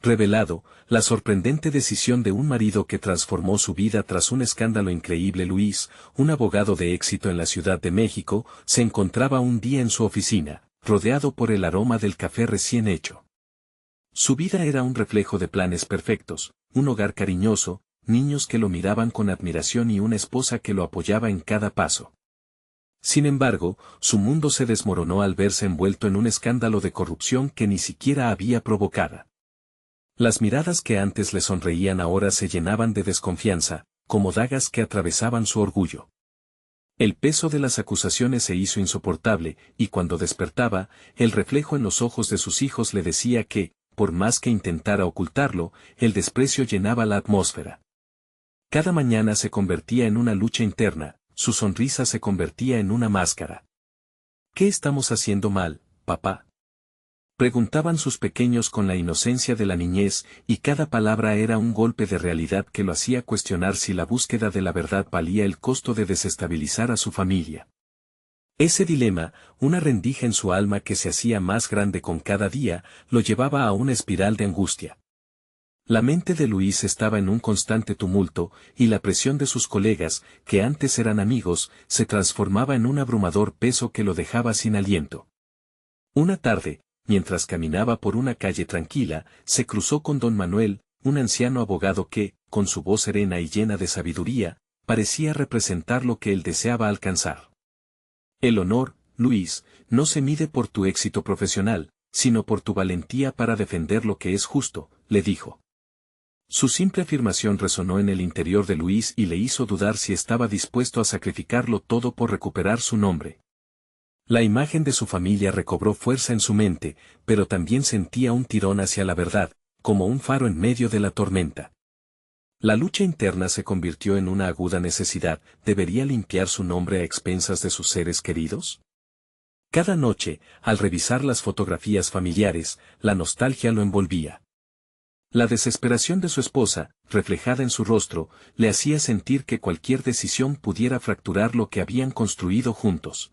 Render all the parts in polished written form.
revelado, la sorprendente decisión de un marido que transformó su vida tras un escándalo increíble. Luis, un abogado de éxito en la Ciudad de México, se encontraba un día en su oficina, rodeado por el aroma del café recién hecho. Su vida era un reflejo de planes perfectos, un hogar cariñoso, niños que lo miraban con admiración y una esposa que lo apoyaba en cada paso. Sin embargo, su mundo se desmoronó al verse envuelto en un escándalo de corrupción que ni siquiera había provocado. Las miradas que antes le sonreían ahora se llenaban de desconfianza, como dagas que atravesaban su orgullo. El peso de las acusaciones se hizo insoportable, y cuando despertaba, el reflejo en los ojos de sus hijos le decía que, por más que intentara ocultarlo, el desprecio llenaba la atmósfera. Cada mañana se convertía en una lucha interna, su sonrisa se convertía en una máscara. ¿Qué estamos haciendo mal, papá? Preguntaban sus pequeños con la inocencia de la niñez, y cada palabra era un golpe de realidad que lo hacía cuestionar si la búsqueda de la verdad valía el costo de desestabilizar a su familia. Ese dilema, una rendija en su alma que se hacía más grande con cada día, lo llevaba a una espiral de angustia. La mente de Luis estaba en un constante tumulto, y la presión de sus colegas, que antes eran amigos, se transformaba en un abrumador peso que lo dejaba sin aliento. Una tarde, mientras caminaba por una calle tranquila, se cruzó con don Manuel, un anciano abogado que, con su voz serena y llena de sabiduría, parecía representar lo que él deseaba alcanzar. El honor, Luis, no se mide por tu éxito profesional, sino por tu valentía para defender lo que es justo, le dijo. Su simple afirmación resonó en el interior de Luis y le hizo dudar si estaba dispuesto a sacrificarlo todo por recuperar su nombre. La imagen de su familia recobró fuerza en su mente, pero también sentía un tirón hacia la verdad, como un faro en medio de la tormenta. La lucha interna se convirtió en una aguda necesidad. ¿Debería limpiar su nombre a expensas de sus seres queridos? Cada noche, al revisar las fotografías familiares, la nostalgia lo envolvía. La desesperación de su esposa, reflejada en su rostro, le hacía sentir que cualquier decisión pudiera fracturar lo que habían construido juntos.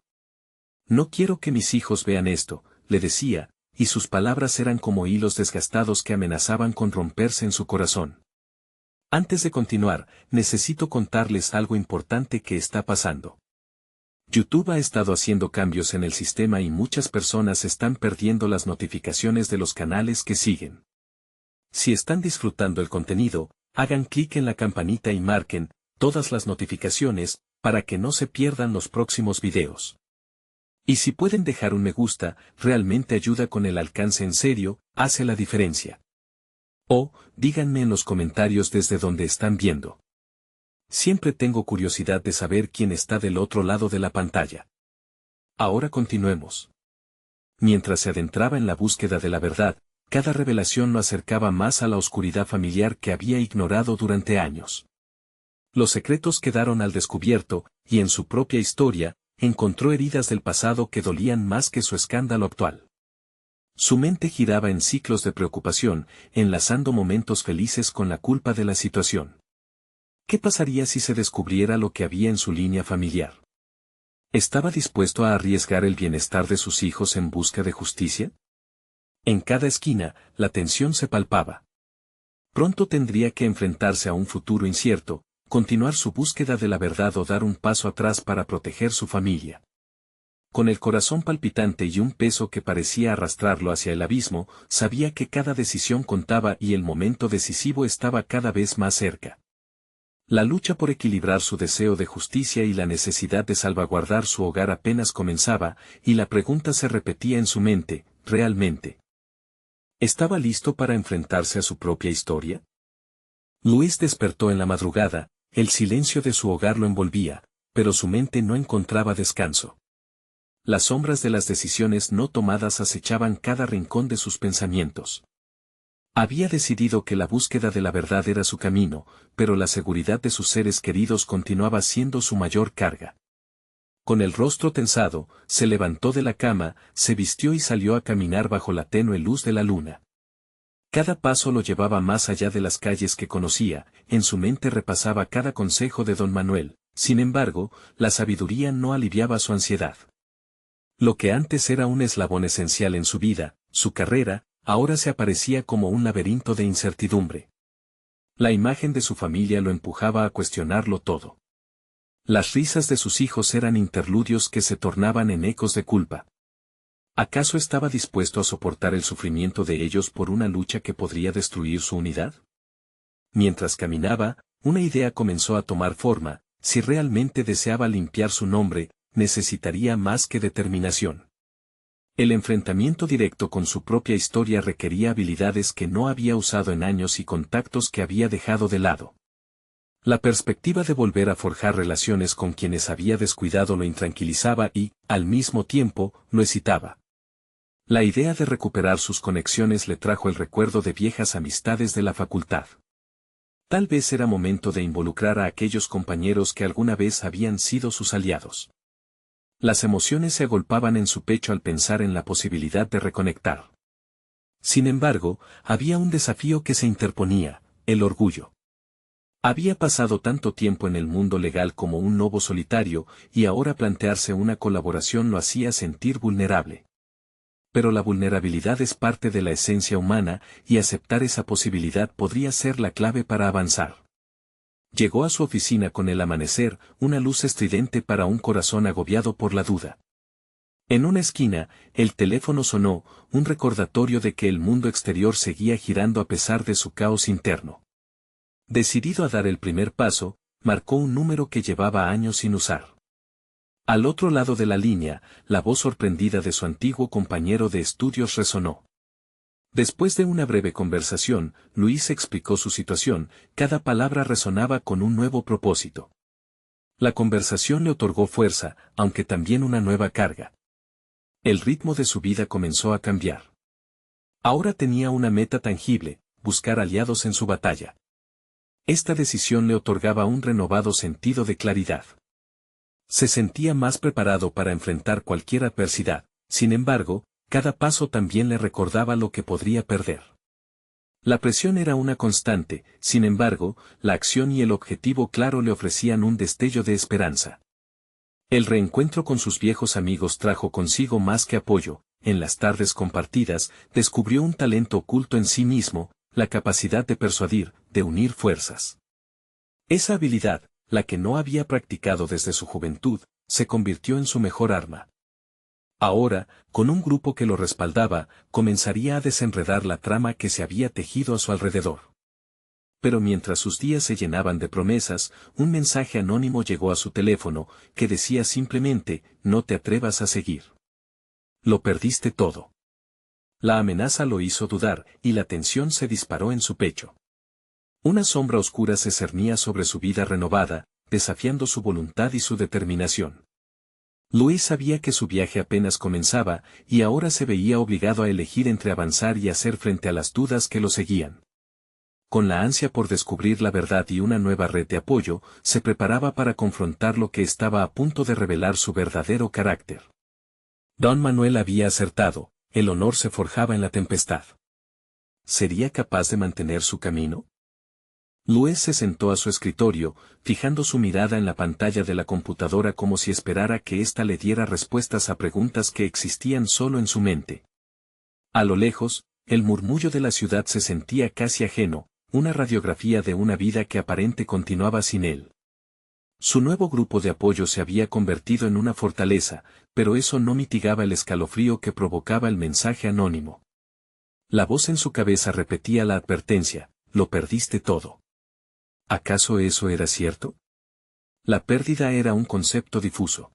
No quiero que mis hijos vean esto, le decía, y sus palabras eran como hilos desgastados que amenazaban con romperse en su corazón. Antes de continuar, necesito contarles algo importante que está pasando. YouTube ha estado haciendo cambios en el sistema y muchas personas están perdiendo las notificaciones de los canales que siguen. Si están disfrutando el contenido, hagan clic en la campanita y marquen todas las notificaciones para que no se pierdan los próximos videos. Y si pueden dejar un me gusta, realmente ayuda con el alcance, en serio, hace la diferencia. O, díganme en los comentarios desde donde están viendo. Siempre tengo curiosidad de saber quién está del otro lado de la pantalla. Ahora continuemos. Mientras se adentraba en la búsqueda de la verdad, cada revelación lo acercaba más a la oscuridad familiar que había ignorado durante años. Los secretos quedaron al descubierto, y en su propia historia, encontró heridas del pasado que dolían más que su escándalo actual. Su mente giraba en ciclos de preocupación, enlazando momentos felices con la culpa de la situación. ¿Qué pasaría si se descubriera lo que había en su línea familiar? ¿Estaba dispuesto a arriesgar el bienestar de sus hijos en busca de justicia? En cada esquina, la tensión se palpaba. Pronto tendría que enfrentarse a un futuro incierto, continuar su búsqueda de la verdad o dar un paso atrás para proteger su familia. Con el corazón palpitante y un peso que parecía arrastrarlo hacia el abismo, sabía que cada decisión contaba y el momento decisivo estaba cada vez más cerca. La lucha por equilibrar su deseo de justicia y la necesidad de salvaguardar su hogar apenas comenzaba, y la pregunta se repetía en su mente, ¿realmente estaba listo para enfrentarse a su propia historia? Luis despertó en la madrugada. El silencio de su hogar lo envolvía, pero su mente no encontraba descanso. Las sombras de las decisiones no tomadas acechaban cada rincón de sus pensamientos. Había decidido que la búsqueda de la verdad era su camino, pero la seguridad de sus seres queridos continuaba siendo su mayor carga. Con el rostro tensado, se levantó de la cama, se vistió y salió a caminar bajo la tenue luz de la luna. Cada paso lo llevaba más allá de las calles que conocía, en su mente repasaba cada consejo de don Manuel. Sin embargo, la sabiduría no aliviaba su ansiedad. Lo que antes era un eslabón esencial en su vida, su carrera, ahora se aparecía como un laberinto de incertidumbre. La imagen de su familia lo empujaba a cuestionarlo todo. Las risas de sus hijos eran interludios que se tornaban en ecos de culpa. ¿Acaso estaba dispuesto a soportar el sufrimiento de ellos por una lucha que podría destruir su unidad? Mientras caminaba, una idea comenzó a tomar forma: si realmente deseaba limpiar su nombre, necesitaría más que determinación. El enfrentamiento directo con su propia historia requería habilidades que no había usado en años y contactos que había dejado de lado. La perspectiva de volver a forjar relaciones con quienes había descuidado lo intranquilizaba y, al mismo tiempo, lo excitaba. La idea de recuperar sus conexiones le trajo el recuerdo de viejas amistades de la facultad. Tal vez era momento de involucrar a aquellos compañeros que alguna vez habían sido sus aliados. Las emociones se agolpaban en su pecho al pensar en la posibilidad de reconectar. Sin embargo, había un desafío que se interponía: el orgullo. Había pasado tanto tiempo en el mundo legal como un lobo solitario, y ahora plantearse una colaboración lo hacía sentir vulnerable. Pero la vulnerabilidad es parte de la esencia humana, y aceptar esa posibilidad podría ser la clave para avanzar. Llegó a su oficina con el amanecer, una luz estridente para un corazón agobiado por la duda. En una esquina, el teléfono sonó, un recordatorio de que el mundo exterior seguía girando a pesar de su caos interno. Decidido a dar el primer paso, marcó un número que llevaba años sin usar. Al otro lado de la línea, la voz sorprendida de su antiguo compañero de estudios resonó. Después de una breve conversación, Luis explicó su situación: cada palabra resonaba con un nuevo propósito. La conversación le otorgó fuerza, aunque también una nueva carga. El ritmo de su vida comenzó a cambiar. Ahora tenía una meta tangible: buscar aliados en su batalla. Esta decisión le otorgaba un renovado sentido de claridad. Se sentía más preparado para enfrentar cualquier adversidad. Sin embargo, cada paso también le recordaba lo que podría perder. La presión era una constante; sin embargo, la acción y el objetivo claro le ofrecían un destello de esperanza. El reencuentro con sus viejos amigos trajo consigo más que apoyo. En las tardes compartidas, descubrió un talento oculto en sí mismo: la capacidad de persuadir, de unir fuerzas. Esa habilidad, la que no había practicado desde su juventud, se convirtió en su mejor arma. Ahora, con un grupo que lo respaldaba, comenzaría a desenredar la trama que se había tejido a su alrededor. Pero mientras sus días se llenaban de promesas, un mensaje anónimo llegó a su teléfono, que decía simplemente: no te atrevas a seguir. Lo perdiste todo. La amenaza lo hizo dudar, y la tensión se disparó en su pecho. Una sombra oscura se cernía sobre su vida renovada, desafiando su voluntad y su determinación. Luis sabía que su viaje apenas comenzaba, y ahora se veía obligado a elegir entre avanzar y hacer frente a las dudas que lo seguían. Con la ansia por descubrir la verdad y una nueva red de apoyo, se preparaba para confrontar lo que estaba a punto de revelar su verdadero carácter. Don Manuel había acertado: el honor se forjaba en la tempestad. ¿Sería capaz de mantener su camino? Luis se sentó a su escritorio, fijando su mirada en la pantalla de la computadora como si esperara que ésta le diera respuestas a preguntas que existían solo en su mente. A lo lejos, el murmullo de la ciudad se sentía casi ajeno, una radiografía de una vida que aparente continuaba sin él. Su nuevo grupo de apoyo se había convertido en una fortaleza, pero eso no mitigaba el escalofrío que provocaba el mensaje anónimo. La voz en su cabeza repetía la advertencia: lo perdiste todo. ¿Acaso eso era cierto? La pérdida era un concepto difuso.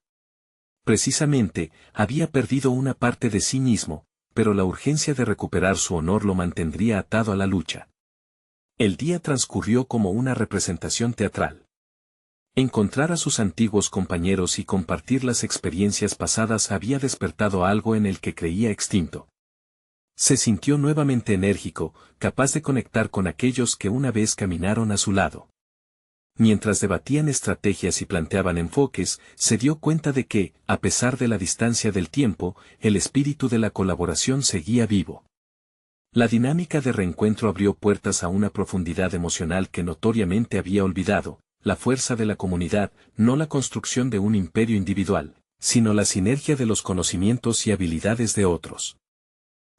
Precisamente, había perdido una parte de sí mismo, pero la urgencia de recuperar su honor lo mantendría atado a la lucha. El día transcurrió como una representación teatral. Encontrar a sus antiguos compañeros y compartir las experiencias pasadas había despertado algo en el que creía extinto. Se sintió nuevamente enérgico, capaz de conectar con aquellos que una vez caminaron a su lado. Mientras debatían estrategias y planteaban enfoques, se dio cuenta de que, a pesar de la distancia del tiempo, el espíritu de la colaboración seguía vivo. La dinámica de reencuentro abrió puertas a una profundidad emocional que notoriamente había olvidado: la fuerza de la comunidad, no la construcción de un imperio individual, sino la sinergia de los conocimientos y habilidades de otros.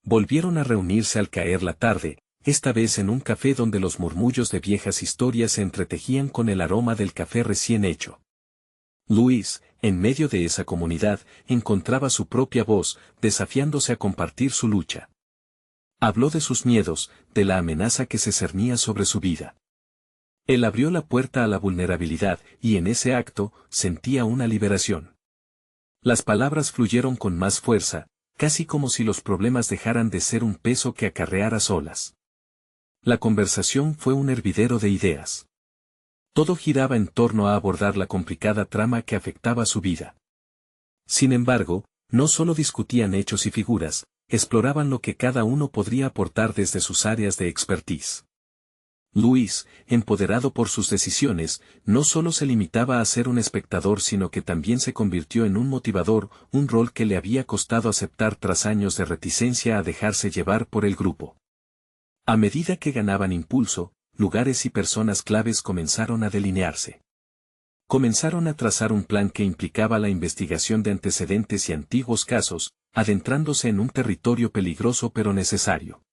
Volvieron a reunirse al caer la tarde, esta vez en un café donde los murmullos de viejas historias se entretejían con el aroma del café recién hecho. Luis, en medio de esa comunidad, encontraba su propia voz, desafiándose a compartir su lucha. Habló de sus miedos, de la amenaza que se cernía sobre su vida. Él abrió la puerta a la vulnerabilidad, y en ese acto, sentía una liberación. Las palabras fluyeron con más fuerza, casi como si los problemas dejaran de ser un peso que acarrear a solas. La conversación fue un hervidero de ideas. Todo giraba en torno a abordar la complicada trama que afectaba su vida. Sin embargo, no solo discutían hechos y figuras, exploraban lo que cada uno podría aportar desde sus áreas de expertise. Luis, empoderado por sus decisiones, no solo se limitaba a ser un espectador sino que también se convirtió en un motivador, un rol que le había costado aceptar tras años de reticencia a dejarse llevar por el grupo. A medida que ganaban impulso, lugares y personas claves comenzaron a delinearse. Comenzaron a trazar un plan que implicaba la investigación de antecedentes y antiguos casos, adentrándose en un territorio peligroso pero necesario.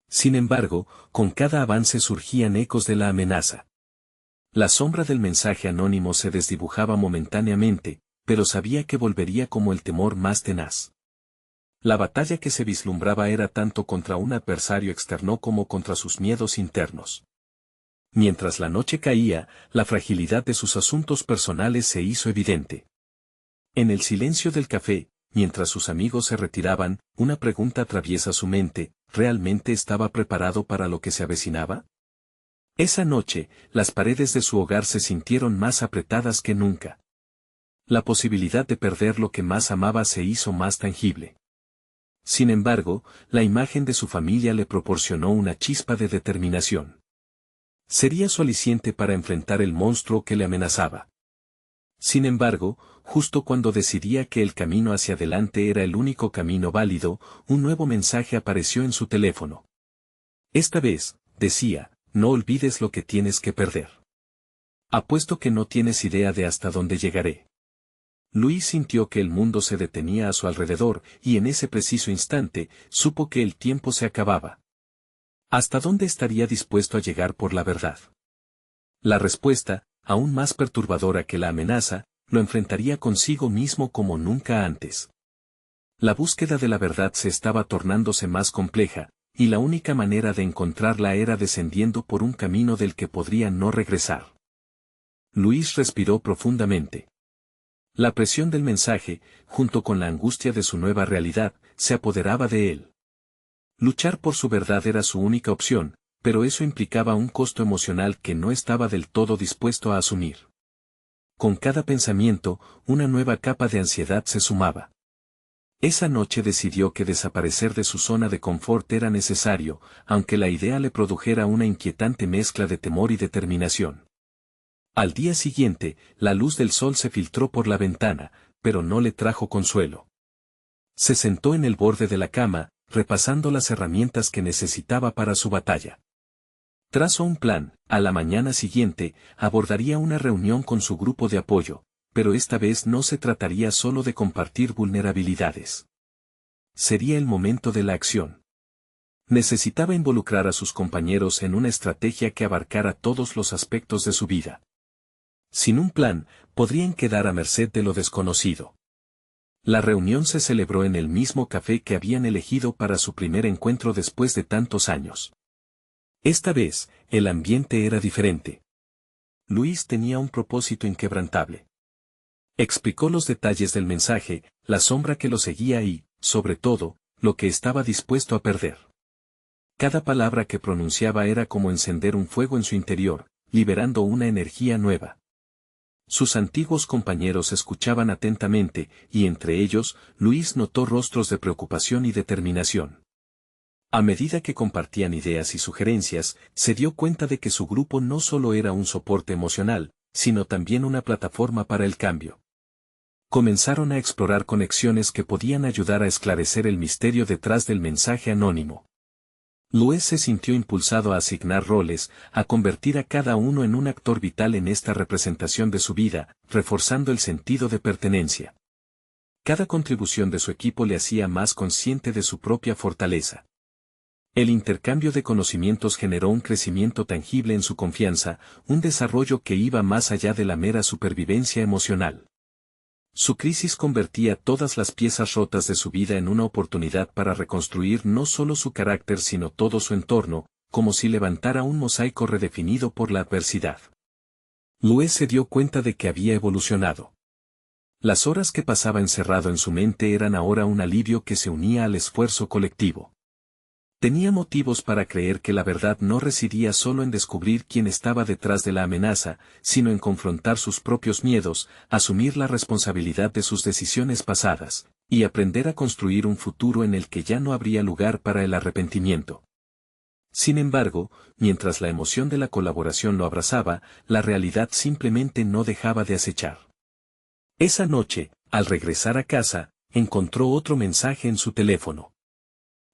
Sin embargo, con cada avance surgían ecos de la amenaza. La sombra del mensaje anónimo se desdibujaba momentáneamente, pero sabía que volvería como el temor más tenaz. La batalla que se vislumbraba era tanto contra un adversario externo como contra sus miedos internos. Mientras la noche caía, la fragilidad de sus asuntos personales se hizo evidente. En el silencio del café, mientras sus amigos se retiraban, una pregunta atraviesa su mente: ¿realmente estaba preparado para lo que se avecinaba? Esa noche, las paredes de su hogar se sintieron más apretadas que nunca. La posibilidad de perder lo que más amaba se hizo más tangible. Sin embargo, la imagen de su familia le proporcionó una chispa de determinación. Sería su aliciente para enfrentar el monstruo que le amenazaba. Sin embargo, justo cuando decidía que el camino hacia adelante era el único camino válido, un nuevo mensaje apareció en su teléfono. Esta vez, decía: no olvides lo que tienes que perder. Apuesto que no tienes idea de hasta dónde llegaré. Luis sintió que el mundo se detenía a su alrededor, y en ese preciso instante, supo que el tiempo se acababa. ¿Hasta dónde estaría dispuesto a llegar por la verdad? La respuesta, aún más perturbadora que la amenaza, lo enfrentaría consigo mismo como nunca antes. La búsqueda de la verdad se estaba tornándose más compleja, y la única manera de encontrarla era descendiendo por un camino del que podría no regresar. Luis respiró profundamente. La presión del mensaje, junto con la angustia de su nueva realidad, se apoderaba de él. Luchar por su verdad era su única opción, pero eso implicaba un costo emocional que no estaba del todo dispuesto a asumir. Con cada pensamiento, una nueva capa de ansiedad se sumaba. Esa noche decidió que desaparecer de su zona de confort era necesario, aunque la idea le produjera una inquietante mezcla de temor y determinación. Al día siguiente, la luz del sol se filtró por la ventana, pero no le trajo consuelo. Se sentó en el borde de la cama, repasando las herramientas que necesitaba para su batalla. Trazó un plan: a la mañana siguiente, abordaría una reunión con su grupo de apoyo, pero esta vez no se trataría solo de compartir vulnerabilidades. Sería el momento de la acción. Necesitaba involucrar a sus compañeros en una estrategia que abarcara todos los aspectos de su vida. Sin un plan, podrían quedar a merced de lo desconocido. La reunión se celebró en el mismo café que habían elegido para su primer encuentro después de tantos años. Esta vez, el ambiente era diferente. Luis tenía un propósito inquebrantable. Explicó los detalles del mensaje, la sombra que lo seguía y, sobre todo, lo que estaba dispuesto a perder. Cada palabra que pronunciaba era como encender un fuego en su interior, liberando una energía nueva. Sus antiguos compañeros escuchaban atentamente, y entre ellos, Luis notó rostros de preocupación y determinación. A medida que compartían ideas y sugerencias, se dio cuenta de que su grupo no solo era un soporte emocional, sino también una plataforma para el cambio. Comenzaron a explorar conexiones que podían ayudar a esclarecer el misterio detrás del mensaje anónimo. Luis se sintió impulsado a asignar roles, a convertir a cada uno en un actor vital en esta representación de su vida, reforzando el sentido de pertenencia. Cada contribución de su equipo le hacía más consciente de su propia fortaleza. El intercambio de conocimientos generó un crecimiento tangible en su confianza, un desarrollo que iba más allá de la mera supervivencia emocional. Su crisis convertía todas las piezas rotas de su vida en una oportunidad para reconstruir no solo su carácter sino todo su entorno, como si levantara un mosaico redefinido por la adversidad. Louis se dio cuenta de que había evolucionado. Las horas que pasaba encerrado en su mente eran ahora un alivio que se unía al esfuerzo colectivo. Tenía motivos para creer que la verdad no residía solo en descubrir quién estaba detrás de la amenaza, sino en confrontar sus propios miedos, asumir la responsabilidad de sus decisiones pasadas, y aprender a construir un futuro en el que ya no habría lugar para el arrepentimiento. Sin embargo, mientras la emoción de la colaboración lo abrazaba, la realidad simplemente no dejaba de acechar. Esa noche, al regresar a casa, encontró otro mensaje en su teléfono.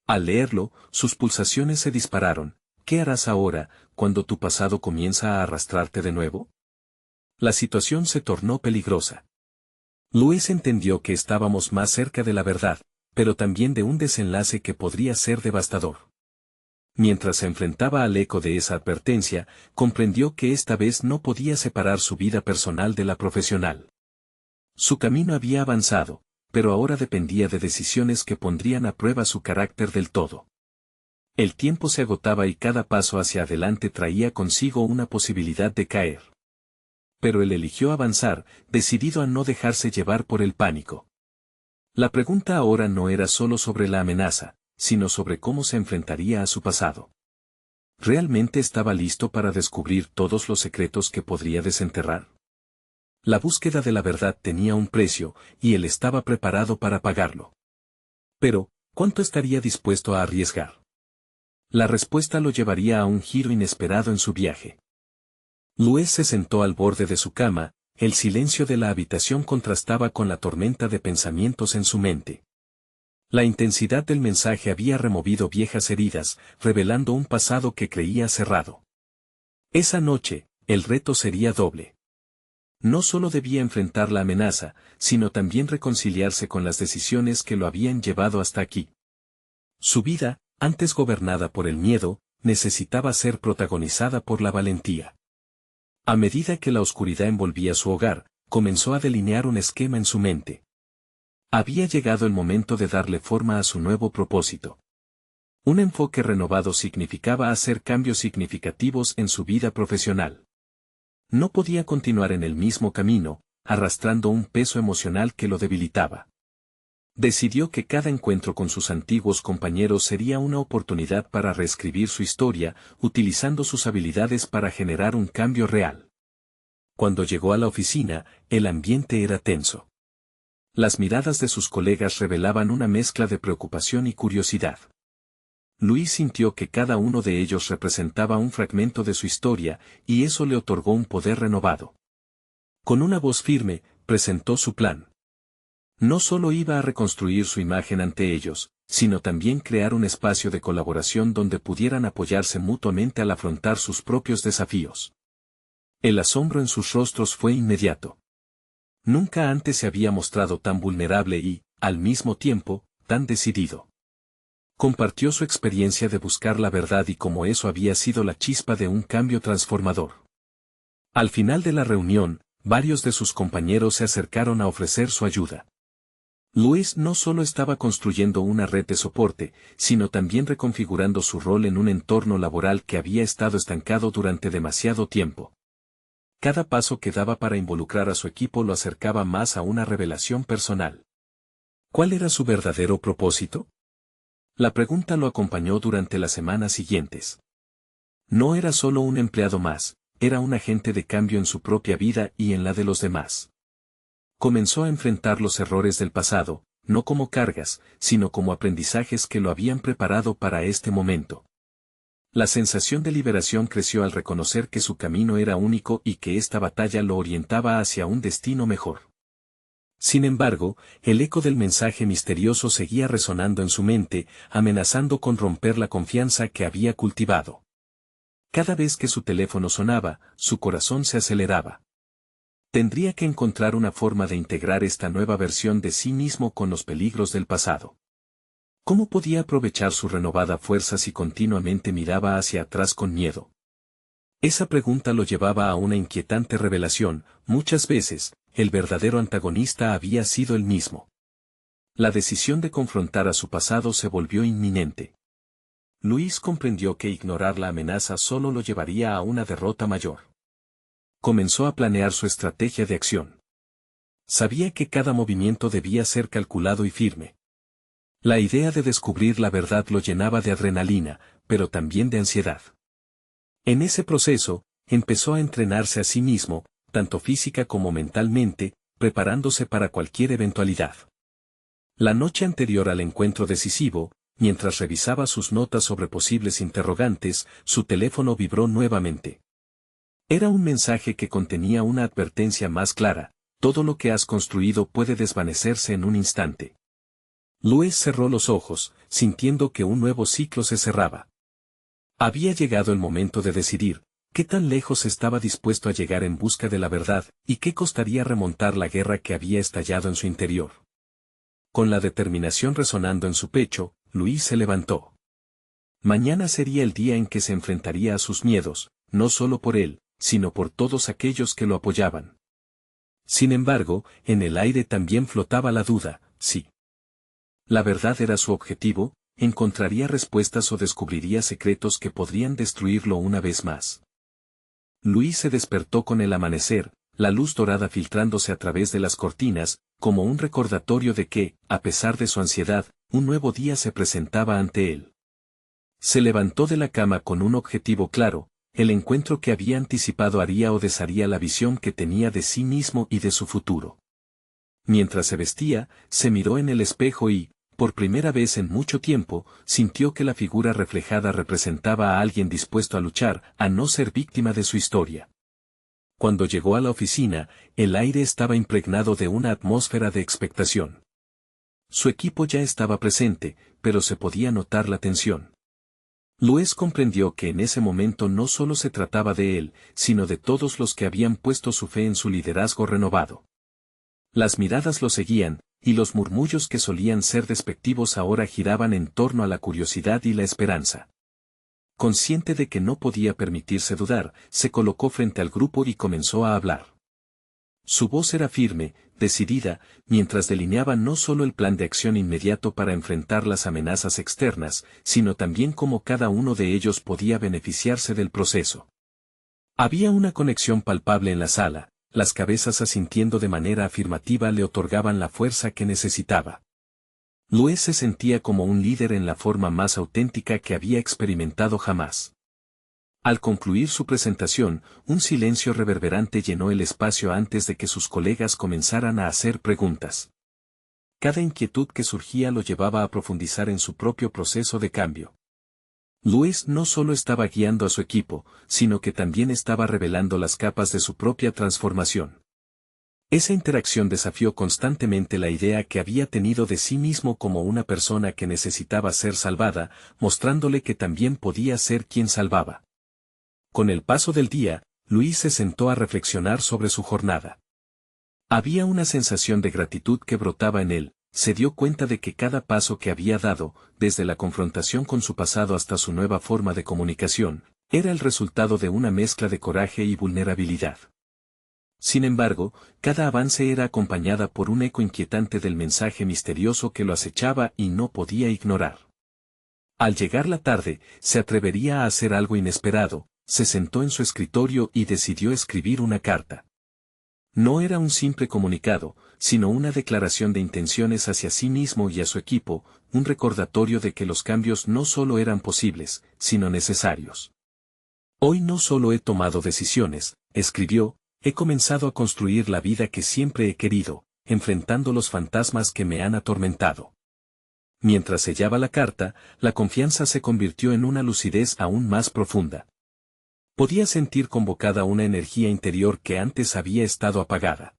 Al leerlo, sus pulsaciones se dispararon. ¿Qué harás ahora, cuando tu pasado comienza a arrastrarte de nuevo? La situación se tornó peligrosa. Louis entendió que estábamos más cerca de la verdad, pero también de un desenlace que podría ser devastador. Mientras se enfrentaba al eco de esa advertencia, comprendió que esta vez no podía separar su vida personal de la profesional. Su camino había avanzado, pero ahora dependía de decisiones que pondrían a prueba su carácter del todo. El tiempo se agotaba y cada paso hacia adelante traía consigo una posibilidad de caer. Pero él eligió avanzar, decidido a no dejarse llevar por el pánico. La pregunta ahora no era solo sobre la amenaza, sino sobre cómo se enfrentaría a su pasado. ¿Realmente estaba listo para descubrir todos los secretos que podría desenterrar? La búsqueda de la verdad tenía un precio, y él estaba preparado para pagarlo. Pero, ¿cuánto estaría dispuesto a arriesgar? La respuesta lo llevaría a un giro inesperado en su viaje. Louis se sentó al borde de su cama, el silencio de la habitación contrastaba con la tormenta de pensamientos en su mente. La intensidad del mensaje había removido viejas heridas, revelando un pasado que creía cerrado. Esa noche, el reto sería doble. No solo debía enfrentar la amenaza, sino también reconciliarse con las decisiones que lo habían llevado hasta aquí. Su vida, antes gobernada por el miedo, necesitaba ser protagonizada por la valentía. A medida que la oscuridad envolvía su hogar, comenzó a delinear un esquema en su mente. Había llegado el momento de darle forma a su nuevo propósito. Un enfoque renovado significaba hacer cambios significativos en su vida profesional. No podía continuar en el mismo camino, arrastrando un peso emocional que lo debilitaba. Decidió que cada encuentro con sus antiguos compañeros sería una oportunidad para reescribir su historia, utilizando sus habilidades para generar un cambio real. Cuando llegó a la oficina, el ambiente era tenso. Las miradas de sus colegas revelaban una mezcla de preocupación y curiosidad. Louis sintió que cada uno de ellos representaba un fragmento de su historia, y eso le otorgó un poder renovado. Con una voz firme, presentó su plan. No solo iba a reconstruir su imagen ante ellos, sino también crear un espacio de colaboración donde pudieran apoyarse mutuamente al afrontar sus propios desafíos. El asombro en sus rostros fue inmediato. Nunca antes se había mostrado tan vulnerable y, al mismo tiempo, tan decidido. Compartió su experiencia de buscar la verdad y cómo eso había sido la chispa de un cambio transformador. Al final de la reunión, varios de sus compañeros se acercaron a ofrecer su ayuda. Louis no solo estaba construyendo una red de soporte, sino también reconfigurando su rol en un entorno laboral que había estado estancado durante demasiado tiempo. Cada paso que daba para involucrar a su equipo lo acercaba más a una revelación personal. ¿Cuál era su verdadero propósito? La pregunta lo acompañó durante las semanas siguientes. No era solo un empleado más, era un agente de cambio en su propia vida y en la de los demás. Comenzó a enfrentar los errores del pasado, no como cargas, sino como aprendizajes que lo habían preparado para este momento. La sensación de liberación creció al reconocer que su camino era único y que esta batalla lo orientaba hacia un destino mejor. Sin embargo, el eco del mensaje misterioso seguía resonando en su mente, amenazando con romper la confianza que había cultivado. Cada vez que su teléfono sonaba, su corazón se aceleraba. Tendría que encontrar una forma de integrar esta nueva versión de sí mismo con los peligros del pasado. ¿Cómo podía aprovechar su renovada fuerza si continuamente miraba hacia atrás con miedo? Esa pregunta lo llevaba a una inquietante revelación: muchas veces, el verdadero antagonista había sido él mismo. La decisión de confrontar a su pasado se volvió inminente. Luis comprendió que ignorar la amenaza solo lo llevaría a una derrota mayor. Comenzó a planear su estrategia de acción. Sabía que cada movimiento debía ser calculado y firme. La idea de descubrir la verdad lo llenaba de adrenalina, pero también de ansiedad. En ese proceso, empezó a entrenarse a sí mismo, tanto física como mentalmente, preparándose para cualquier eventualidad. La noche anterior al encuentro decisivo, mientras revisaba sus notas sobre posibles interrogantes, su teléfono vibró nuevamente. Era un mensaje que contenía una advertencia más clara: todo lo que has construido puede desvanecerse en un instante. Luis cerró los ojos, sintiendo que un nuevo ciclo se cerraba. Había llegado el momento de decidir qué tan lejos estaba dispuesto a llegar en busca de la verdad, y qué costaría remontar la guerra que había estallado en su interior. Con la determinación resonando en su pecho, Luis se levantó. Mañana sería el día en que se enfrentaría a sus miedos, no solo por él, sino por todos aquellos que lo apoyaban. Sin embargo, en el aire también flotaba la duda: si la verdad era su objetivo, encontraría respuestas o descubriría secretos que podrían destruirlo una vez más. Luis se despertó con el amanecer, la luz dorada filtrándose a través de las cortinas, como un recordatorio de que, a pesar de su ansiedad, un nuevo día se presentaba ante él. Se levantó de la cama con un objetivo claro: el encuentro que había anticipado haría o desharía la visión que tenía de sí mismo y de su futuro. Mientras se vestía, se miró en el espejo y, por primera vez en mucho tiempo, sintió que la figura reflejada representaba a alguien dispuesto a luchar, a no ser víctima de su historia. Cuando llegó a la oficina, el aire estaba impregnado de una atmósfera de expectación. Su equipo ya estaba presente, pero se podía notar la tensión. Luis comprendió que en ese momento no solo se trataba de él, sino de todos los que habían puesto su fe en su liderazgo renovado. Las miradas lo seguían, y los murmullos que solían ser despectivos ahora giraban en torno a la curiosidad y la esperanza. Consciente de que no podía permitirse dudar, se colocó frente al grupo y comenzó a hablar. Su voz era firme, decidida, mientras delineaba no solo el plan de acción inmediato para enfrentar las amenazas externas, sino también cómo cada uno de ellos podía beneficiarse del proceso. Había una conexión palpable en la sala. Las cabezas asintiendo de manera afirmativa le otorgaban la fuerza que necesitaba. Luis se sentía como un líder en la forma más auténtica que había experimentado jamás. Al concluir su presentación, un silencio reverberante llenó el espacio antes de que sus colegas comenzaran a hacer preguntas. Cada inquietud que surgía lo llevaba a profundizar en su propio proceso de cambio. Luis no solo estaba guiando a su equipo, sino que también estaba revelando las capas de su propia transformación. Esa interacción desafió constantemente la idea que había tenido de sí mismo como una persona que necesitaba ser salvada, mostrándole que también podía ser quien salvaba. Con el paso del día, Luis se sentó a reflexionar sobre su jornada. Había una sensación de gratitud que brotaba en él. Se dio cuenta de que cada paso que había dado, desde la confrontación con su pasado hasta su nueva forma de comunicación, era el resultado de una mezcla de coraje y vulnerabilidad. Sin embargo, cada avance era acompañada por un eco inquietante del mensaje misterioso que lo acechaba y no podía ignorar. Al llegar la tarde, se atrevería a hacer algo inesperado. Se sentó en su escritorio y decidió escribir una carta. No era un simple comunicado, sino una declaración de intenciones hacia sí mismo y a su equipo, un recordatorio de que los cambios no solo eran posibles, sino necesarios. Hoy no solo he tomado decisiones, escribió, he comenzado a construir la vida que siempre he querido, enfrentando los fantasmas que me han atormentado. Mientras sellaba la carta, la confianza se convirtió en una lucidez aún más profunda. Podía sentir convocada una energía interior que antes había estado apagada.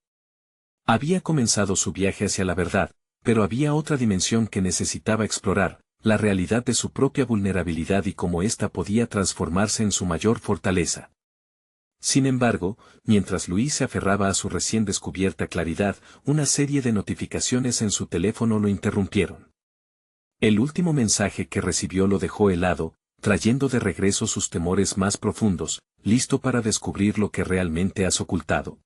Había comenzado su viaje hacia la verdad, pero había otra dimensión que necesitaba explorar, la realidad de su propia vulnerabilidad y cómo ésta podía transformarse en su mayor fortaleza. Sin embargo, mientras Luis se aferraba a su recién descubierta claridad, una serie de notificaciones en su teléfono lo interrumpieron. El último mensaje que recibió lo dejó helado, trayendo de regreso sus temores más profundos, listo para descubrir lo que realmente has ocultado.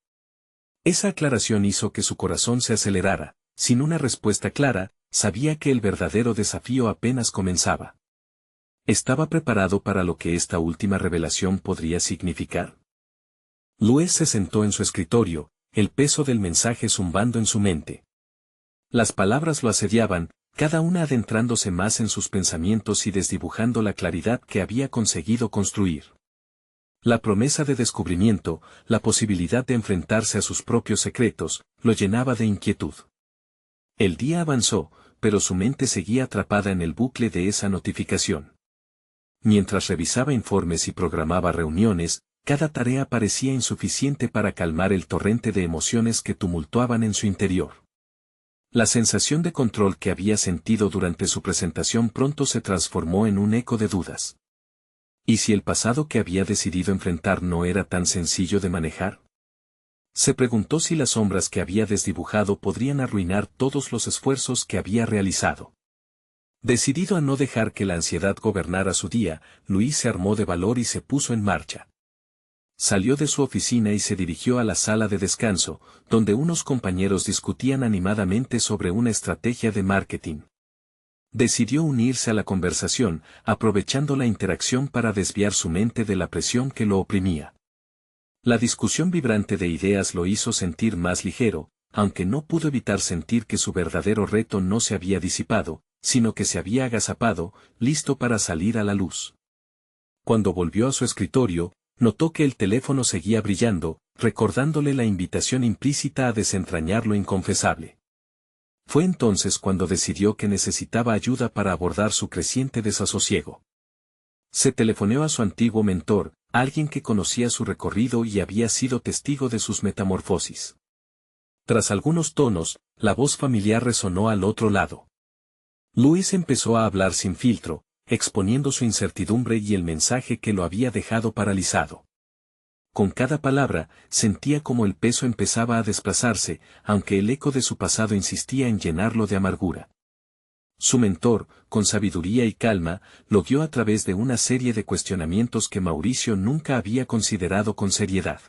Esa aclaración hizo que su corazón se acelerara. Sin una respuesta clara, sabía que el verdadero desafío apenas comenzaba. ¿Estaba preparado para lo que esta última revelación podría significar? Luis se sentó en su escritorio, el peso del mensaje zumbando en su mente. Las palabras lo asediaban, cada una adentrándose más en sus pensamientos y desdibujando la claridad que había conseguido construir. La promesa de descubrimiento, la posibilidad de enfrentarse a sus propios secretos, lo llenaba de inquietud. El día avanzó, pero su mente seguía atrapada en el bucle de esa notificación. Mientras revisaba informes y programaba reuniones, cada tarea parecía insuficiente para calmar el torrente de emociones que tumultuaban en su interior. La sensación de control que había sentido durante su presentación pronto se transformó en un eco de dudas. ¿Y si el pasado que había decidido enfrentar no era tan sencillo de manejar? Se preguntó si las sombras que había desdibujado podrían arruinar todos los esfuerzos que había realizado. Decidido a no dejar que la ansiedad gobernara su día, Luis se armó de valor y se puso en marcha. Salió de su oficina y se dirigió a la sala de descanso, donde unos compañeros discutían animadamente sobre una estrategia de marketing. Decidió unirse a la conversación, aprovechando la interacción para desviar su mente de la presión que lo oprimía. La discusión vibrante de ideas lo hizo sentir más ligero, aunque no pudo evitar sentir que su verdadero reto no se había disipado, sino que se había agazapado, listo para salir a la luz. Cuando volvió a su escritorio, notó que el teléfono seguía brillando, recordándole la invitación implícita a desentrañar lo inconfesable. Fue entonces cuando decidió que necesitaba ayuda para abordar su creciente desasosiego. Se telefoneó a su antiguo mentor, alguien que conocía su recorrido y había sido testigo de sus metamorfosis. Tras algunos tonos, la voz familiar resonó al otro lado. Luis empezó a hablar sin filtro, exponiendo su incertidumbre y el mensaje que lo había dejado paralizado. Con cada palabra, sentía como el peso empezaba a desplazarse, aunque el eco de su pasado insistía en llenarlo de amargura. Su mentor, con sabiduría y calma, lo guió a través de una serie de cuestionamientos que Mauricio nunca había considerado con seriedad.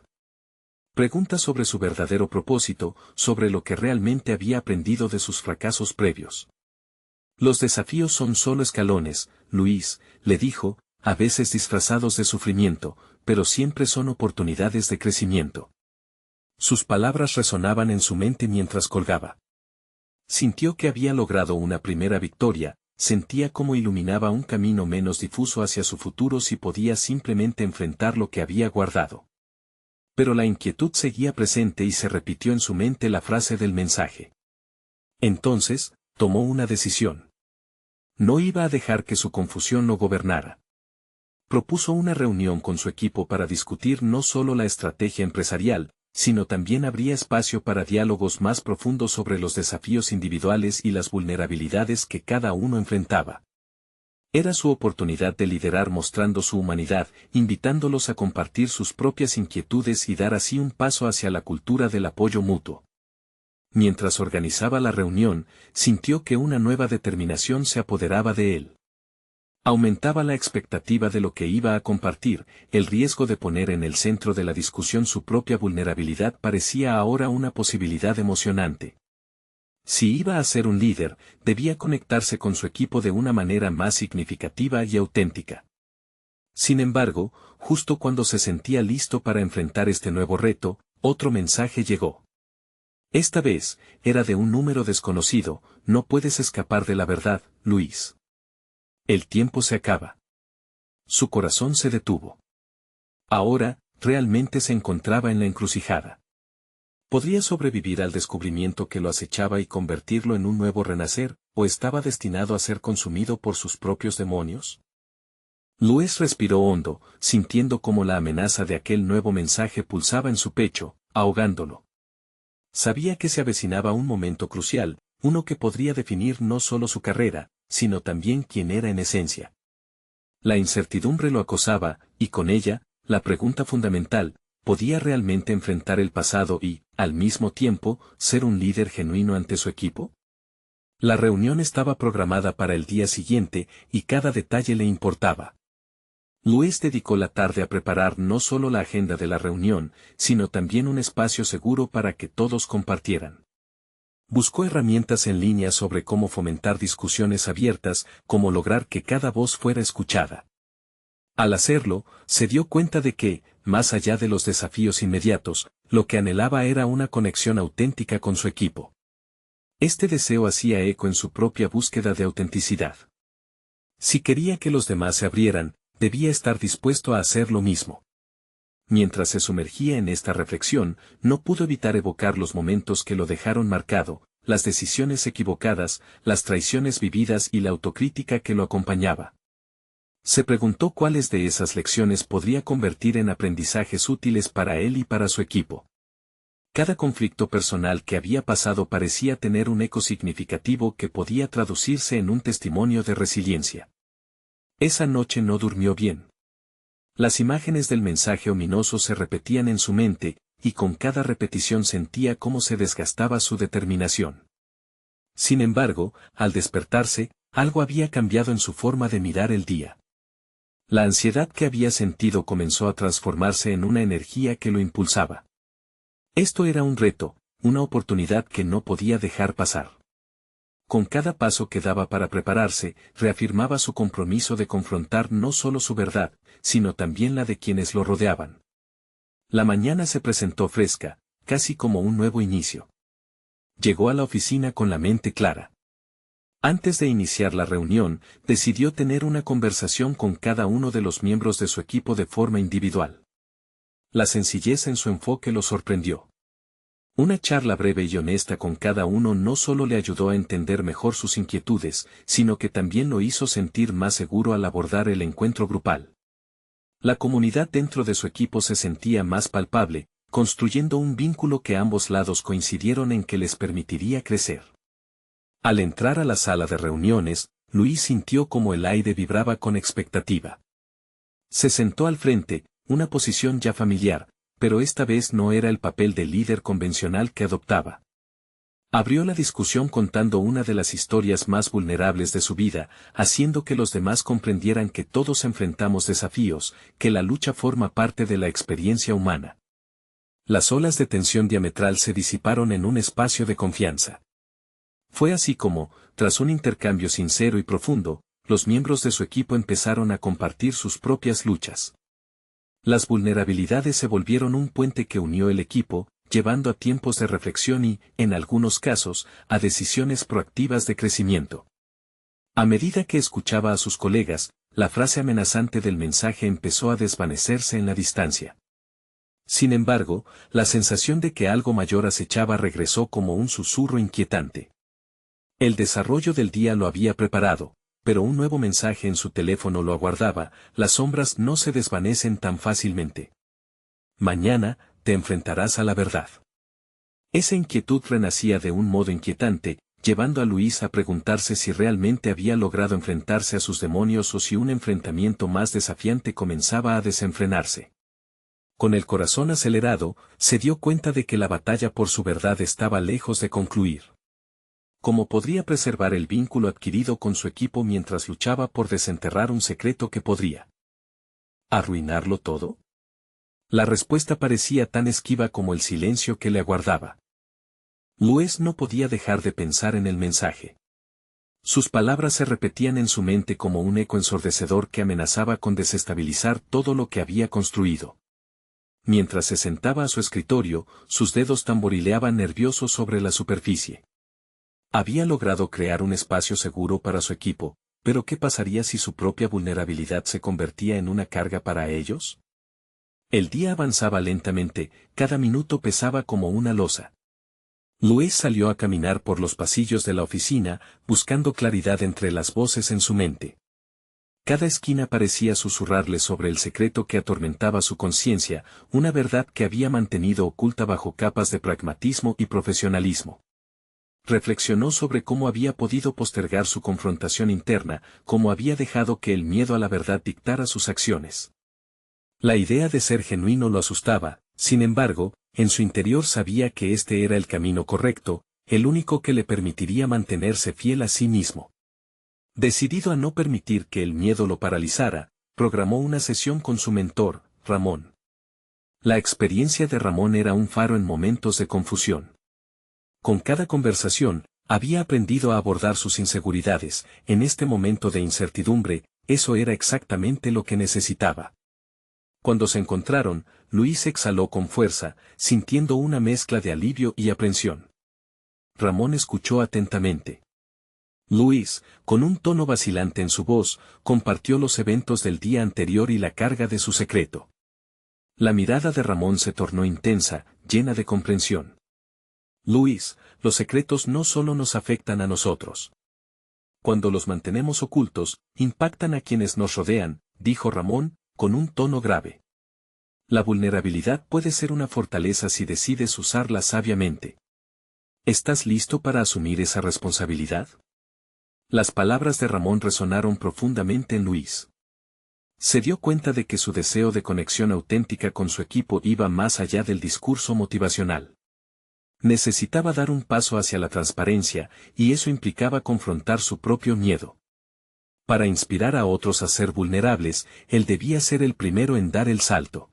Preguntas sobre su verdadero propósito, sobre lo que realmente había aprendido de sus fracasos previos. Los desafíos son solo escalones, Luis, le dijo, a veces disfrazados de sufrimiento, pero siempre son oportunidades de crecimiento. Sus palabras resonaban en su mente mientras colgaba. Sintió que había logrado una primera victoria, sentía cómo iluminaba un camino menos difuso hacia su futuro si podía simplemente enfrentar lo que había guardado. Pero la inquietud seguía presente y se repitió en su mente la frase del mensaje. Entonces, tomó una decisión. No iba a dejar que su confusión lo gobernara. Propuso una reunión con su equipo para discutir no solo la estrategia empresarial, sino también habría espacio para diálogos más profundos sobre los desafíos individuales y las vulnerabilidades que cada uno enfrentaba. Era su oportunidad de liderar mostrando su humanidad, invitándolos a compartir sus propias inquietudes y dar así un paso hacia la cultura del apoyo mutuo. Mientras organizaba la reunión, sintió que una nueva determinación se apoderaba de él. Aumentaba la expectativa de lo que iba a compartir, el riesgo de poner en el centro de la discusión su propia vulnerabilidad parecía ahora una posibilidad emocionante. Si iba a ser un líder, debía conectarse con su equipo de una manera más significativa y auténtica. Sin embargo, justo cuando se sentía listo para enfrentar este nuevo reto, otro mensaje llegó. Esta vez, era de un número desconocido, no puedes escapar de la verdad, Luis. El tiempo se acaba. Su corazón se detuvo. Ahora, realmente se encontraba en la encrucijada. ¿Podría sobrevivir al descubrimiento que lo acechaba y convertirlo en un nuevo renacer, o estaba destinado a ser consumido por sus propios demonios? Luis respiró hondo, sintiendo cómo la amenaza de aquel nuevo mensaje pulsaba en su pecho, ahogándolo. Sabía que se avecinaba un momento crucial, uno que podría definir no solo su carrera, sino también quién era en esencia. La incertidumbre lo acosaba, y con ella, la pregunta fundamental, ¿podía realmente enfrentar el pasado y, al mismo tiempo, ser un líder genuino ante su equipo? La reunión estaba programada para el día siguiente y cada detalle le importaba. Luis dedicó la tarde a preparar no solo la agenda de la reunión, sino también un espacio seguro para que todos compartieran. Buscó herramientas en línea sobre cómo fomentar discusiones abiertas, cómo lograr que cada voz fuera escuchada. Al hacerlo, se dio cuenta de que, más allá de los desafíos inmediatos, lo que anhelaba era una conexión auténtica con su equipo. Este deseo hacía eco en su propia búsqueda de autenticidad. Si quería que los demás se abrieran, debía estar dispuesto a hacer lo mismo. Mientras se sumergía en esta reflexión, no pudo evitar evocar los momentos que lo dejaron marcado, las decisiones equivocadas, las traiciones vividas y la autocrítica que lo acompañaba. Se preguntó cuáles de esas lecciones podría convertir en aprendizajes útiles para él y para su equipo. Cada conflicto personal que había pasado parecía tener un eco significativo que podía traducirse en un testimonio de resiliencia. Esa noche no durmió bien. Las imágenes del mensaje ominoso se repetían en su mente, y con cada repetición sentía cómo se desgastaba su determinación. Sin embargo, al despertarse, algo había cambiado en su forma de mirar el día. La ansiedad que había sentido comenzó a transformarse en una energía que lo impulsaba. Esto era un reto, una oportunidad que no podía dejar pasar. Con cada paso que daba para prepararse, reafirmaba su compromiso de confrontar no solo su verdad, sino también la de quienes lo rodeaban. La mañana se presentó fresca, casi como un nuevo inicio. Llegó a la oficina con la mente clara. Antes de iniciar la reunión, decidió tener una conversación con cada uno de los miembros de su equipo de forma individual. La sencillez en su enfoque lo sorprendió. Una charla breve y honesta con cada uno no solo le ayudó a entender mejor sus inquietudes, sino que también lo hizo sentir más seguro al abordar el encuentro grupal. La comunidad dentro de su equipo se sentía más palpable, construyendo un vínculo que ambos lados coincidieron en que les permitiría crecer. Al entrar a la sala de reuniones, Luis sintió como el aire vibraba con expectativa. Se sentó al frente, una posición ya familiar, pero esta vez no era el papel de líder convencional que adoptaba. Abrió la discusión contando una de las historias más vulnerables de su vida, haciendo que los demás comprendieran que todos enfrentamos desafíos, que la lucha forma parte de la experiencia humana. Las olas de tensión diametral se disiparon en un espacio de confianza. Fue así como, tras un intercambio sincero y profundo, los miembros de su equipo empezaron a compartir sus propias luchas. Las vulnerabilidades se volvieron un puente que unió el equipo, llevando a tiempos de reflexión y, en algunos casos, a decisiones proactivas de crecimiento. A medida que escuchaba a sus colegas, la frase amenazante del mensaje empezó a desvanecerse en la distancia. Sin embargo, la sensación de que algo mayor acechaba regresó como un susurro inquietante. El desarrollo del día lo había preparado, pero un nuevo mensaje en su teléfono lo aguardaba: las sombras no se desvanecen tan fácilmente. Mañana, te enfrentarás a la verdad. Esa inquietud renacía de un modo inquietante, llevando a Luis a preguntarse si realmente había logrado enfrentarse a sus demonios o si un enfrentamiento más desafiante comenzaba a desenfrenarse. Con el corazón acelerado, se dio cuenta de que la batalla por su verdad estaba lejos de concluir. ¿Cómo podría preservar el vínculo adquirido con su equipo mientras luchaba por desenterrar un secreto que podría arruinarlo todo? La respuesta parecía tan esquiva como el silencio que le aguardaba. Luis no podía dejar de pensar en el mensaje. Sus palabras se repetían en su mente como un eco ensordecedor que amenazaba con desestabilizar todo lo que había construido. Mientras se sentaba a su escritorio, sus dedos tamborileaban nerviosos sobre la superficie. Había logrado crear un espacio seguro para su equipo, pero ¿qué pasaría si su propia vulnerabilidad se convertía en una carga para ellos? El día avanzaba lentamente, cada minuto pesaba como una losa. Luis salió a caminar por los pasillos de la oficina, buscando claridad entre las voces en su mente. Cada esquina parecía susurrarle sobre el secreto que atormentaba su conciencia, una verdad que había mantenido oculta bajo capas de pragmatismo y profesionalismo. Reflexionó sobre cómo había podido postergar su confrontación interna, cómo había dejado que el miedo a la verdad dictara sus acciones. La idea de ser genuino lo asustaba, Sin embargo, en su interior sabía que este era el camino correcto, el único que le permitiría mantenerse fiel a sí mismo. Decidido a no permitir que el miedo lo paralizara, programó una sesión con su mentor, Ramón. La experiencia de Ramón era un faro en momentos de confusión. Con cada conversación, había aprendido a abordar sus inseguridades. En este momento de incertidumbre, eso era exactamente lo que necesitaba. Cuando se encontraron, Luis exhaló con fuerza, sintiendo una mezcla de alivio y aprensión. Ramón escuchó atentamente. Luis, con un tono vacilante en su voz, compartió los eventos del día anterior y la carga de su secreto. La mirada de Ramón se tornó intensa, llena de comprensión. Luis, los secretos no solo nos afectan a nosotros. Cuando los mantenemos ocultos, impactan a quienes nos rodean, dijo Ramón, con un tono grave. La vulnerabilidad puede ser una fortaleza si decides usarla sabiamente. ¿Estás listo para asumir esa responsabilidad? Las palabras de Ramón resonaron profundamente en Luis. Se dio cuenta de que su deseo de conexión auténtica con su equipo iba más allá del discurso motivacional. Necesitaba dar un paso hacia la transparencia, y eso implicaba confrontar su propio miedo. Para inspirar a otros a ser vulnerables, él debía ser el primero en dar el salto.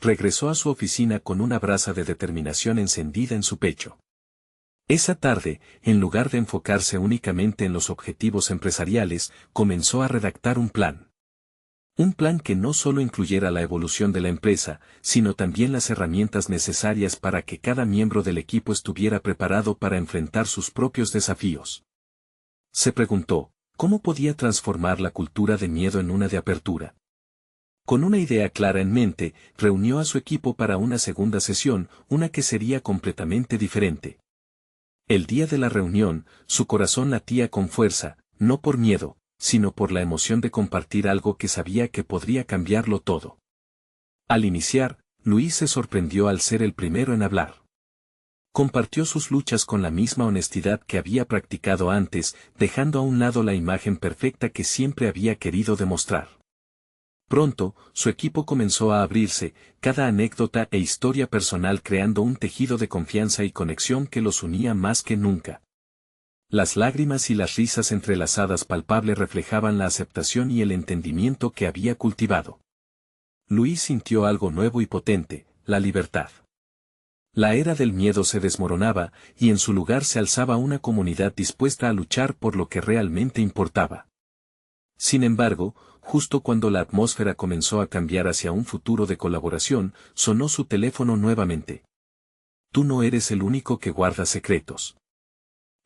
Regresó a su oficina con una brasa de determinación encendida en su pecho. Esa tarde, en lugar de enfocarse únicamente en los objetivos empresariales, comenzó a redactar un plan. Un plan que no solo incluyera la evolución de la empresa, sino también las herramientas necesarias para que cada miembro del equipo estuviera preparado para enfrentar sus propios desafíos. Se preguntó, ¿cómo podía transformar la cultura de miedo en una de apertura? Con una idea clara en mente, reunió a su equipo para una segunda sesión, una que sería completamente diferente. El día de la reunión, su corazón latía con fuerza, no por miedo, sino por la emoción de compartir algo que sabía que podría cambiarlo todo. Al iniciar, Luis se sorprendió al ser el primero en hablar. Compartió sus luchas con la misma honestidad que había practicado antes, dejando a un lado la imagen perfecta que siempre había querido demostrar. Pronto, su equipo comenzó a abrirse, cada anécdota e historia personal creando un tejido de confianza y conexión que los unía más que nunca. Las lágrimas y las risas entrelazadas palpables reflejaban la aceptación y el entendimiento que había cultivado. Luis sintió algo nuevo y potente, la libertad. La era del miedo se desmoronaba, y en su lugar se alzaba una comunidad dispuesta a luchar por lo que realmente importaba. Sin embargo, justo cuando la atmósfera comenzó a cambiar hacia un futuro de colaboración, sonó su teléfono nuevamente. Tú no eres el único que guarda secretos.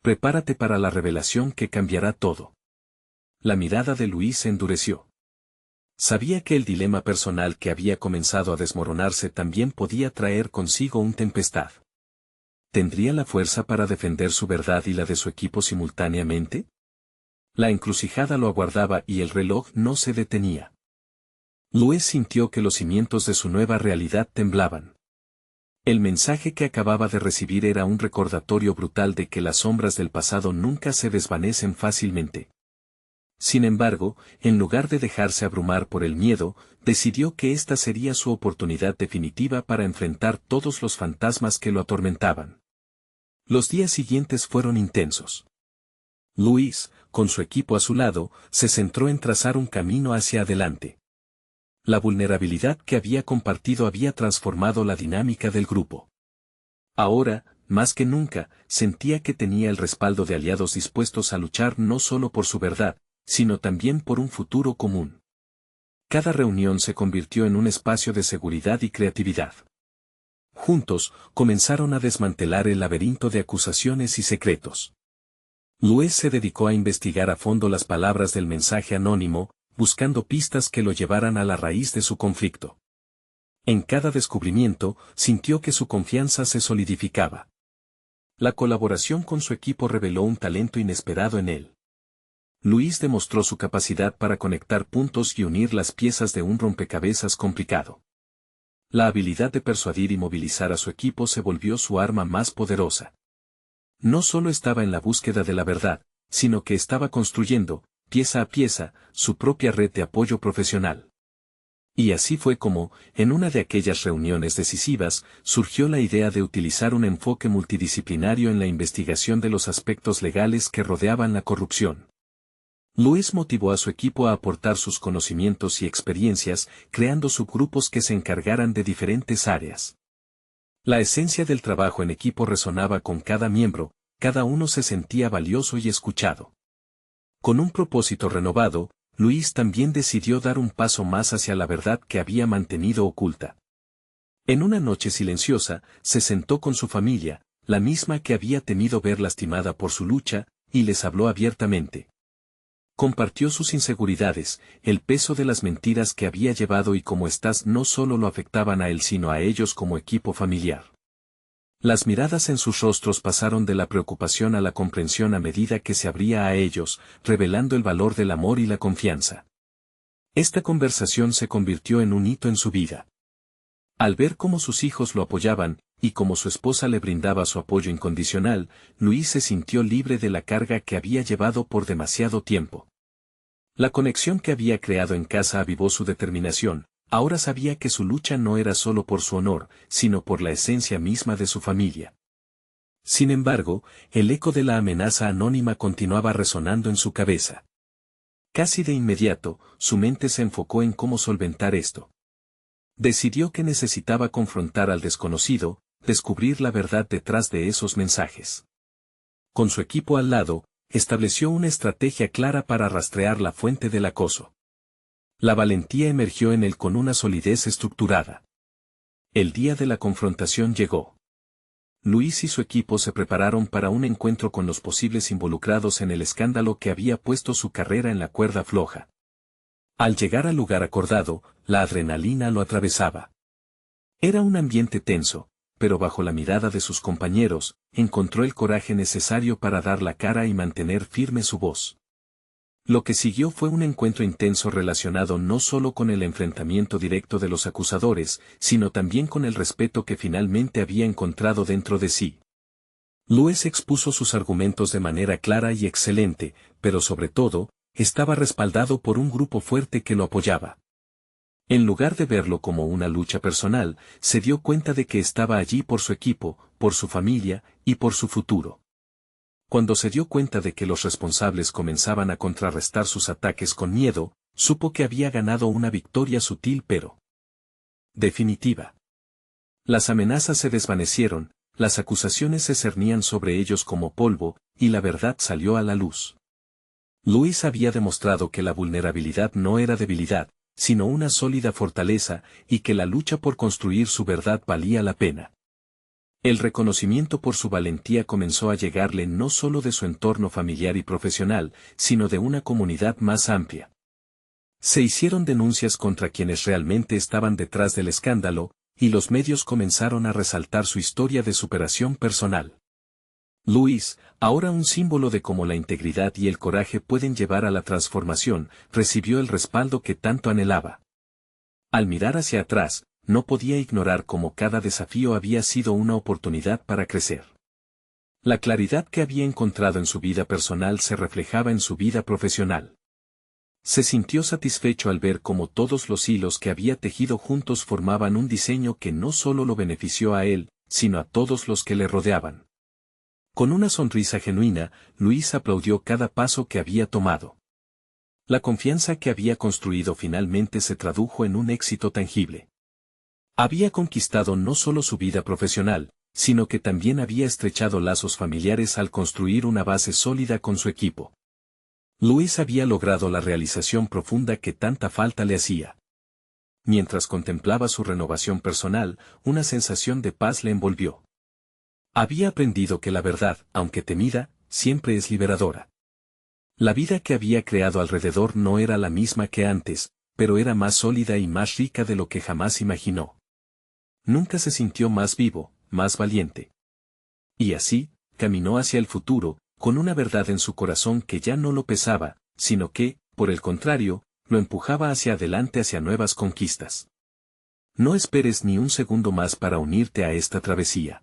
Prepárate para la revelación que cambiará todo. La mirada de Luis se endureció. Sabía que el dilema personal que había comenzado a desmoronarse también podía traer consigo una tempestad. ¿Tendría la fuerza para defender su verdad y la de su equipo simultáneamente? La encrucijada lo aguardaba y el reloj no se detenía. Luis sintió que los cimientos de su nueva realidad temblaban. El mensaje que acababa de recibir era un recordatorio brutal de que las sombras del pasado nunca se desvanecen fácilmente. Sin embargo, en lugar de dejarse abrumar por el miedo, decidió que esta sería su oportunidad definitiva para enfrentar todos los fantasmas que lo atormentaban. Los días siguientes fueron intensos. Luis, con su equipo a su lado, se centró en trazar un camino hacia adelante. La vulnerabilidad que había compartido había transformado la dinámica del grupo. Ahora, más que nunca, sentía que tenía el respaldo de aliados dispuestos a luchar no solo por su verdad, sino también por un futuro común. Cada reunión se convirtió en un espacio de seguridad y creatividad. Juntos, comenzaron a desmantelar el laberinto de acusaciones y secretos. Luis se dedicó a investigar a fondo las palabras del mensaje anónimo, buscando pistas que lo llevaran a la raíz de su conflicto. En cada descubrimiento, sintió que su confianza se solidificaba. La colaboración con su equipo reveló un talento inesperado en él. Luis demostró su capacidad para conectar puntos y unir las piezas de un rompecabezas complicado. La habilidad de persuadir y movilizar a su equipo se volvió su arma más poderosa. No solo estaba en la búsqueda de la verdad, sino que estaba construyendo, pieza a pieza, su propia red de apoyo profesional. Y así fue como, en una de aquellas reuniones decisivas, surgió la idea de utilizar un enfoque multidisciplinario en la investigación de los aspectos legales que rodeaban la corrupción. Luis motivó a su equipo a aportar sus conocimientos y experiencias, creando subgrupos que se encargaran de diferentes áreas. La esencia del trabajo en equipo resonaba con cada miembro, cada uno se sentía valioso y escuchado. Con un propósito renovado, Luis también decidió dar un paso más hacia la verdad que había mantenido oculta. En una noche silenciosa, se sentó con su familia, la misma que había temido ver lastimada por su lucha, y les habló abiertamente. Compartió sus inseguridades, el peso de las mentiras que había llevado y cómo éstas no solo lo afectaban a él sino a ellos como equipo familiar. Las miradas en sus rostros pasaron de la preocupación a la comprensión a medida que se abría a ellos, revelando el valor del amor y la confianza. Esta conversación se convirtió en un hito en su vida. Al ver cómo sus hijos lo apoyaban, y cómo su esposa le brindaba su apoyo incondicional, Luis se sintió libre de la carga que había llevado por demasiado tiempo. La conexión que había creado en casa avivó su determinación. Ahora sabía que su lucha no era solo por su honor, sino por la esencia misma de su familia. Sin embargo, el eco de la amenaza anónima continuaba resonando en su cabeza. Casi de inmediato, su mente se enfocó en cómo solventar esto. Decidió que necesitaba confrontar al desconocido, descubrir la verdad detrás de esos mensajes. Con su equipo al lado, estableció una estrategia clara para rastrear la fuente del acoso. La valentía emergió en él con una solidez estructurada. El día de la confrontación llegó. Luis y su equipo se prepararon para un encuentro con los posibles involucrados en el escándalo que había puesto su carrera en la cuerda floja. Al llegar al lugar acordado, la adrenalina lo atravesaba. Era un ambiente tenso, pero bajo la mirada de sus compañeros, encontró el coraje necesario para dar la cara y mantener firme su voz. Lo que siguió fue un encuentro intenso relacionado no solo con el enfrentamiento directo de los acusadores, sino también con el respeto que finalmente había encontrado dentro de sí. Luis expuso sus argumentos de manera clara y excelente, pero sobre todo, estaba respaldado por un grupo fuerte que lo apoyaba. En lugar de verlo como una lucha personal, se dio cuenta de que estaba allí por su equipo, por su familia, y por su futuro. Cuando se dio cuenta de que los responsables comenzaban a contrarrestar sus ataques con miedo, supo que había ganado una victoria sutil pero definitiva. Las amenazas se desvanecieron, las acusaciones se cernían sobre ellos como polvo, y la verdad salió a la luz. Luis había demostrado que la vulnerabilidad no era debilidad, sino una sólida fortaleza, y que la lucha por construir su verdad valía la pena. El reconocimiento por su valentía comenzó a llegarle no solo de su entorno familiar y profesional, sino de una comunidad más amplia. Se hicieron denuncias contra quienes realmente estaban detrás del escándalo, y los medios comenzaron a resaltar su historia de superación personal. Luis, ahora un símbolo de cómo la integridad y el coraje pueden llevar a la transformación, recibió el respaldo que tanto anhelaba. Al mirar hacia atrás, no podía ignorar cómo cada desafío había sido una oportunidad para crecer. La claridad que había encontrado en su vida personal se reflejaba en su vida profesional. Se sintió satisfecho al ver cómo todos los hilos que había tejido juntos formaban un diseño que no solo lo benefició a él, sino a todos los que le rodeaban. Con una sonrisa genuina, Luis aplaudió cada paso que había tomado. La confianza que había construido finalmente se tradujo en un éxito tangible. Había conquistado no solo su vida profesional, sino que también había estrechado lazos familiares al construir una base sólida con su equipo. Luis había logrado la realización profunda que tanta falta le hacía. Mientras contemplaba su renovación personal, una sensación de paz le envolvió. Había aprendido que la verdad, aunque temida, siempre es liberadora. La vida que había creado alrededor no era la misma que antes, pero era más sólida y más rica de lo que jamás imaginó. Nunca se sintió más vivo, más valiente. Y así, caminó hacia el futuro, con una verdad en su corazón que ya no lo pesaba, sino que, por el contrario, lo empujaba hacia adelante hacia nuevas conquistas. No esperes ni un segundo más para unirte a esta travesía.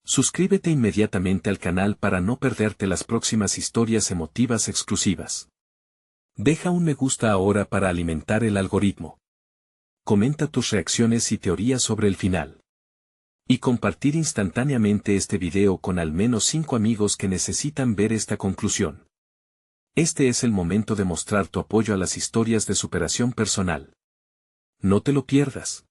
Suscríbete inmediatamente al canal para no perderte las próximas historias emotivas exclusivas. Deja un me gusta ahora para alimentar el algoritmo. comenta tus reacciones y teorías sobre el final. Y compartir instantáneamente este video con al menos 5 amigos que necesitan ver esta conclusión. Este es el momento de mostrar tu apoyo a las historias de superación personal. No te lo pierdas.